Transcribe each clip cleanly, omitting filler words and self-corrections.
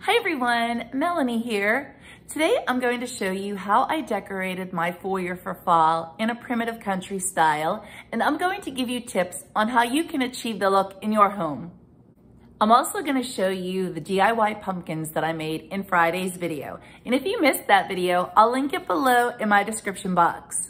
Hi everyone, Melanie here. Today I'm going to show you how I decorated my foyer for fall in a primitive country style, and I'm going to give you tips on how you can achieve the look in your home. I'm also going to show you the DIY pumpkins that I made in Friday's video. And if you missed that video, I'll link it below in my description box.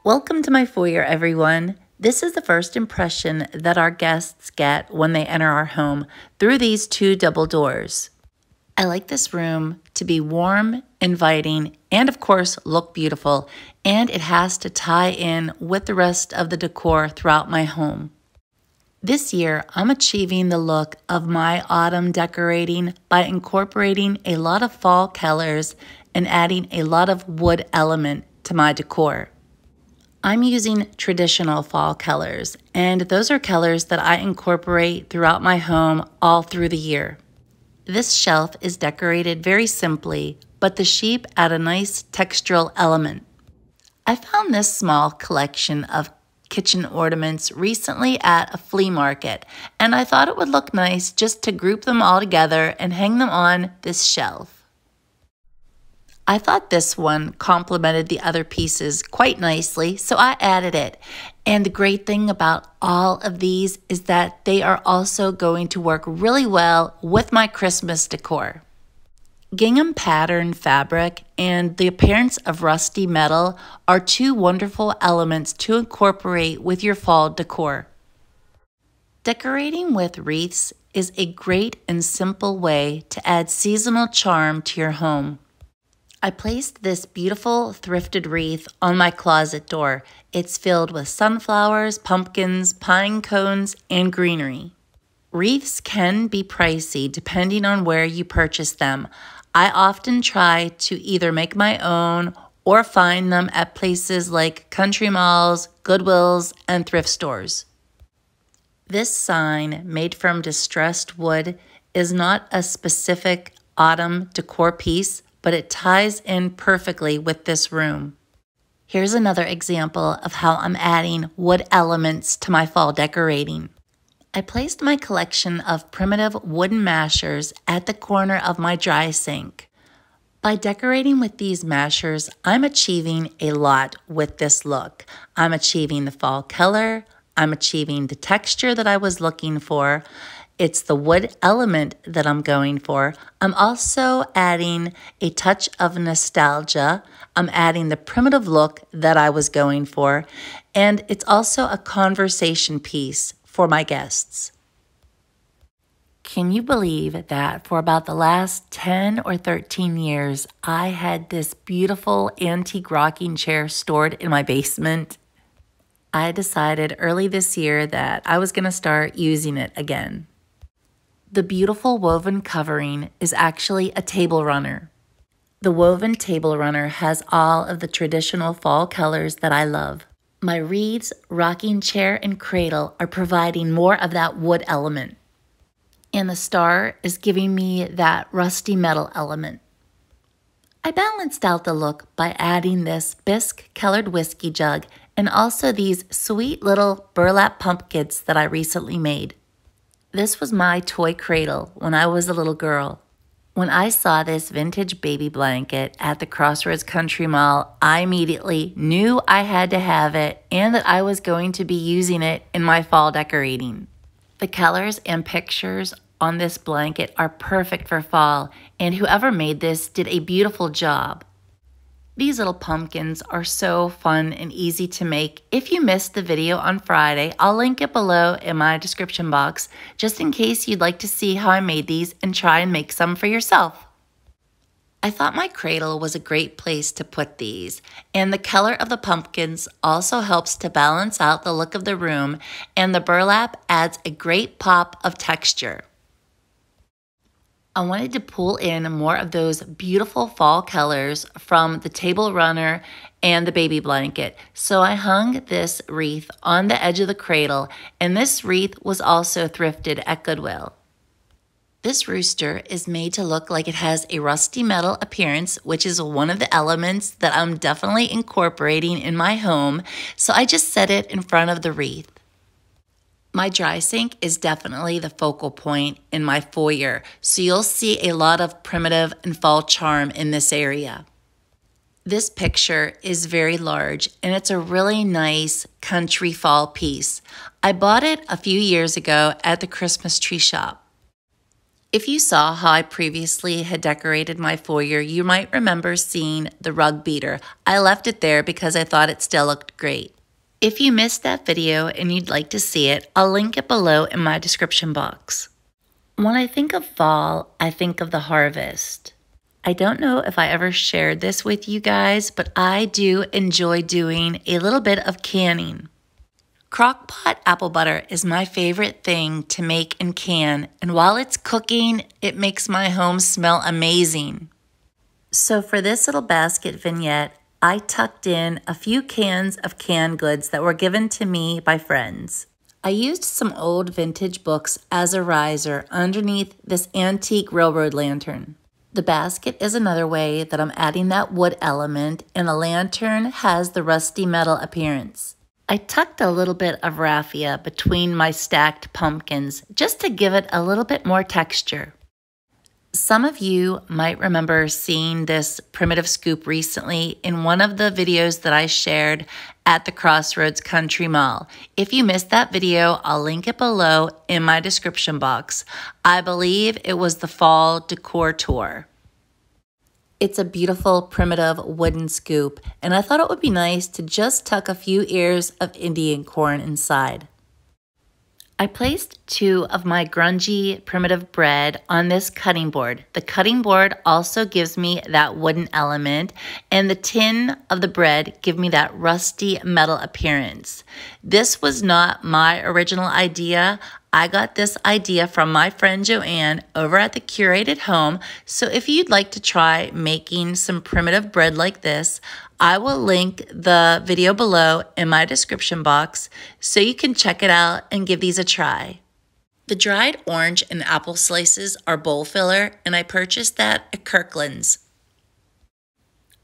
Welcome to my foyer, everyone. This is the first impression that our guests get when they enter our home through these two double doors. I like this room to be warm, inviting, and of course, look beautiful. And it has to tie in with the rest of the decor throughout my home. This year, I'm achieving the look of my autumn decorating by incorporating a lot of fall colors and adding a lot of wood element to my decor. I'm using traditional fall colors, and those are colors that I incorporate throughout my home all through the year. This shelf is decorated very simply, but the sheep add a nice textural element. I found this small collection of kitchen ornaments recently at a flea market, and I thought it would look nice just to group them all together and hang them on this shelf. I thought this one complemented the other pieces quite nicely, so I added it. And the great thing about all of these is that they are also going to work really well with my Christmas decor. Gingham pattern fabric and the appearance of rusty metal are two wonderful elements to incorporate with your fall decor. Decorating with wreaths is a great and simple way to add seasonal charm to your home. I placed this beautiful thrifted wreath on my closet door. It's filled with sunflowers, pumpkins, pine cones, and greenery. Wreaths can be pricey depending on where you purchase them. I often try to either make my own or find them at places like country malls, Goodwills, and thrift stores. This sign, made from distressed wood, is not a specific autumn decor piece, but it ties in perfectly with this room. Here's another example of how I'm adding wood elements to my fall decorating. I placed my collection of primitive wooden mashers at the corner of my dry sink. By decorating with these mashers, I'm achieving a lot with this look. I'm achieving the fall color, I'm achieving the texture that I was looking for. It's the wood element that I'm going for. I'm also adding a touch of nostalgia. I'm adding the primitive look that I was going for. And it's also a conversation piece for my guests. Can you believe that for about the last 10 or 13 years, I had this beautiful antique rocking chair stored in my basement? I decided early this year that I was going to start using it again. The beautiful woven covering is actually a table runner. The woven table runner has all of the traditional fall colors that I love. My wreaths, rocking chair, and cradle are providing more of that wood element. And the star is giving me that rusty metal element. I balanced out the look by adding this bisque-colored whiskey jug and also these sweet little burlap pumpkins that I recently made. This was my toy cradle when I was a little girl. When I saw this vintage baby blanket at the Crossroads Country Mall, I immediately knew I had to have it and that I was going to be using it in my fall decorating. The colors and pictures on this blanket are perfect for fall, and whoever made this did a beautiful job. These little pumpkins are so fun and easy to make. If you missed the video on Friday, I'll link it below in my description box, just in case you'd like to see how I made these and try and make some for yourself. I thought my cradle was a great place to put these, and the color of the pumpkins also helps to balance out the look of the room, and the burlap adds a great pop of texture. I wanted to pull in more of those beautiful fall colors from the table runner and the baby blanket. So I hung this wreath on the edge of the cradle, and this wreath was also thrifted at Goodwill. This rooster is made to look like it has a rusty metal appearance, which is one of the elements that I'm definitely incorporating in my home, so I just set it in front of the wreath. My dry sink is definitely the focal point in my foyer, so you'll see a lot of primitive and fall charm in this area. This picture is very large and it's a really nice country fall piece. I bought it a few years ago at the Christmas tree shop. If you saw how I previously had decorated my foyer, you might remember seeing the rug beater. I left it there because I thought it still looked great. If you missed that video and you'd like to see it, I'll link it below in my description box. When I think of fall, I think of the harvest. I don't know if I ever shared this with you guys, but I do enjoy doing a little bit of canning. Crock-pot apple butter is my favorite thing to make and can, and while it's cooking, it makes my home smell amazing. So for this little basket vignette, I tucked in a few cans of canned goods that were given to me by friends. I used some old vintage books as a riser underneath this antique railroad lantern. The basket is another way that I'm adding that wood element, and the lantern has the rusty metal appearance. I tucked a little bit of raffia between my stacked pumpkins just to give it a little bit more texture. Some of you might remember seeing this primitive scoop recently in one of the videos that I shared at the Crossroads Country Mall. If you missed that video, I'll link it below in my description box. I believe it was the fall decor tour. It's a beautiful primitive wooden scoop, and I thought it would be nice to just tuck a few ears of Indian corn inside. I placed 2 of my grungy primitive bread on this cutting board. The cutting board also gives me that wooden element, and the tin of the bread give me that rusty metal appearance. This was not my original idea. I got this idea from my friend Joann over at the Curated Home, so if you'd like to try making some primitive bread like this, I will link the video below in my description box so you can check it out and give these a try. The dried orange and apple slices are bowl filler, and I purchased that at Kirkland's.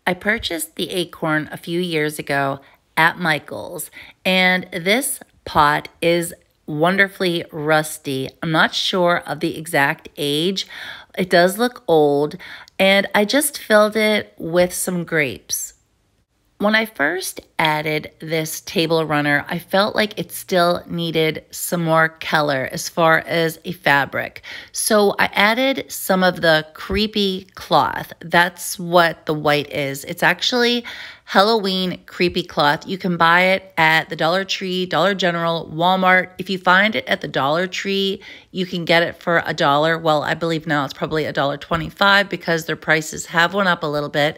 I purchased the acorn a few years ago at Michael's, and this pot is wonderfully rusty. I'm not sure of the exact age. It does look old, and I just filled it with some grapes. When I first added this table runner, I felt like it still needed some more color as far as a fabric. So I added some of the creepy cloth. That's what the white is. It's actually Halloween creepy cloth. You can buy it at the Dollar Tree, Dollar General, Walmart. If you find it at the Dollar Tree, you can get it for $1. Well, I believe now it's probably $1.25 because their prices have went up a little bit.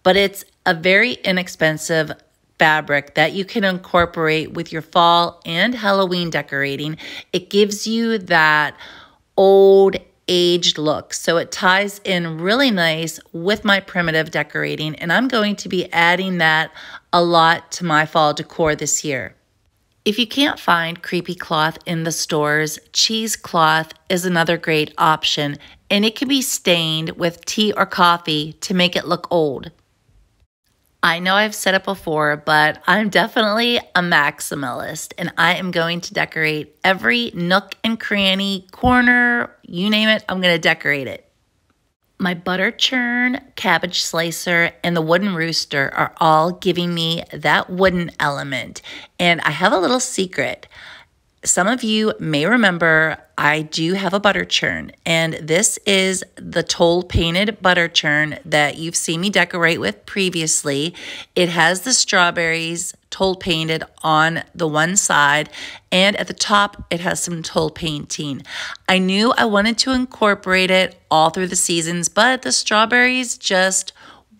But it's a very inexpensive fabric that you can incorporate with your fall and Halloween decorating. It gives you that old aged look. So it ties in really nice with my primitive decorating, and I'm going to be adding that a lot to my fall decor this year. If you can't find creepy cloth in the stores, cheesecloth is another great option, and it can be stained with tea or coffee to make it look old. I know I've said it before, but I'm definitely a maximalist, and I am going to decorate every nook and cranny, corner, you name it, I'm going to decorate it. My butter churn, cabbage slicer, and the wooden rooster are all giving me that wooden element. And I have a little secret. Some of you may remember I do have a butter churn, and this is the toll painted butter churn that you've seen me decorate with previously. It has the strawberries toll painted on the one side, and at the top it has some toll painting. I knew I wanted to incorporate it all through the seasons, but the strawberries just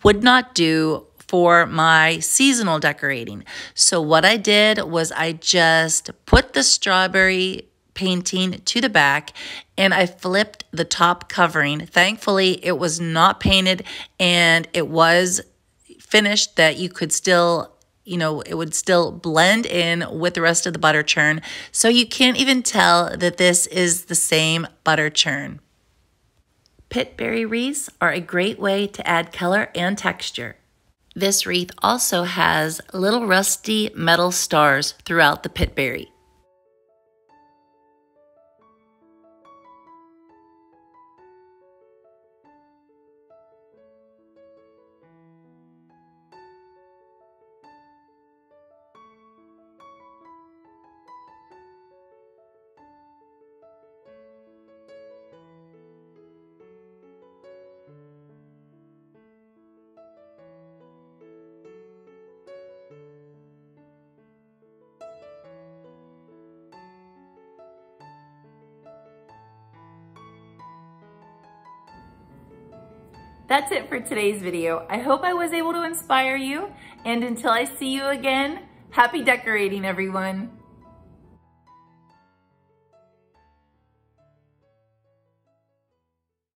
would not do for my seasonal decorating. So what I did was I just put the strawberry painting to the back and I flipped the top covering. Thankfully, it was not painted and it was finished that you could still, it would still blend in with the rest of the butter churn. So you can't even tell that this is the same butter churn. pitberry wreaths are a great way to add color and texture. This wreath also has little rusty metal stars throughout the pitberry. That's it for today's video. I hope I was able to inspire you, and until I see you again, happy decorating, everyone.